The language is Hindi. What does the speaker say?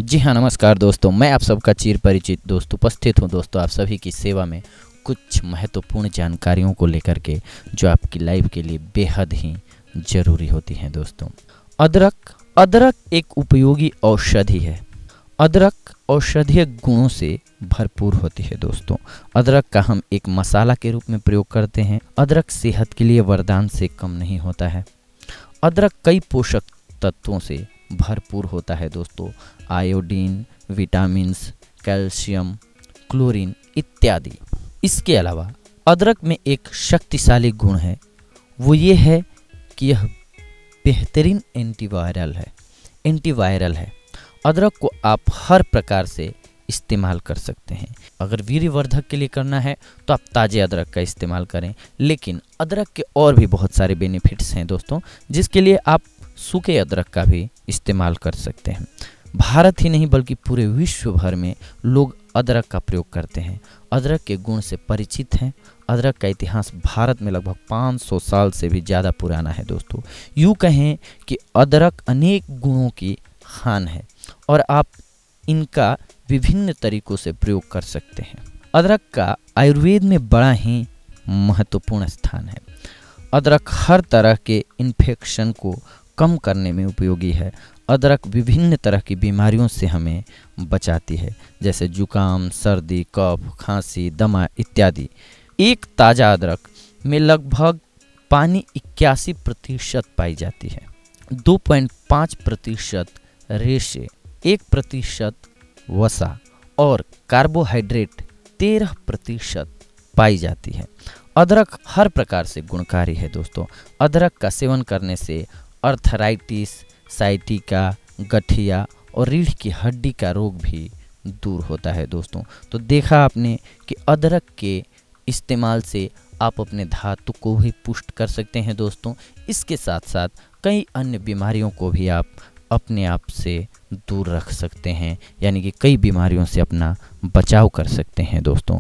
जी हाँ, नमस्कार दोस्तों। मैं आप सबका चिर परिचित दोस्त उपस्थित हूँ दोस्तों आप सभी की सेवा में कुछ महत्वपूर्ण जानकारियों को लेकर के, जो आपकी लाइफ के लिए बेहद ही ज़रूरी होती हैं दोस्तों। अदरक एक उपयोगी औषधि है। अदरक औषधीय गुणों से भरपूर होती है दोस्तों। अदरक का हम एक मसाला के रूप में प्रयोग करते हैं। अदरक सेहत के लिए वरदान से कम नहीं होता है। अदरक कई पोषक तत्वों से भरपूर होता है दोस्तों। आयोडीन, विटामिन्स, कैल्शियम, क्लोरीन इत्यादि। इसके अलावा अदरक में एक शक्तिशाली गुण है, वो ये है कि यह बेहतरीन एंटीवायरल है। अदरक को आप हर प्रकार से इस्तेमाल कर सकते हैं। अगर वीर्यवर्धक के लिए करना है तो आप ताज़े अदरक का इस्तेमाल करें, लेकिन अदरक के और भी बहुत सारे बेनिफिट्स हैं दोस्तों, जिसके लिए आप सूखे अदरक का भी इस्तेमाल कर सकते हैं। भारत ही नहीं बल्कि पूरे विश्व भर में लोग अदरक का प्रयोग करते हैं, अदरक के गुण से परिचित हैं। अदरक का इतिहास भारत में लगभग 500 साल से भी ज़्यादा पुराना है दोस्तों। यूँ कहें कि अदरक अनेक गुणों की खान है और आप इनका विभिन्न तरीकों से प्रयोग कर सकते हैं। अदरक का आयुर्वेद में बड़ा ही महत्वपूर्ण स्थान है। अदरक हर तरह के इन्फेक्शन को कम करने में उपयोगी है। अदरक विभिन्न तरह की बीमारियों से हमें बचाती है, जैसे जुकाम, सर्दी, कफ, खांसी, दमा इत्यादि। एक ताज़ा अदरक में लगभग पानी 81% पाई जाती है, 2.5% रेशे, 1% वसा और कार्बोहाइड्रेट 13% पाई जाती है। अदरक हर प्रकार से गुणकारी है दोस्तों। अदरक का सेवन करने से अर्थराइटिस, साइटिका, गठिया और रीढ़ की हड्डी का रोग भी दूर होता है दोस्तों। तो देखा आपने कि अदरक के इस्तेमाल से आप अपने धातु को भी पुष्ट कर सकते हैं दोस्तों। इसके साथ साथ कई अन्य बीमारियों को भी आप अपने आप से दूर रख सकते हैं, यानी कि कई बीमारियों से अपना बचाव कर सकते हैं दोस्तों।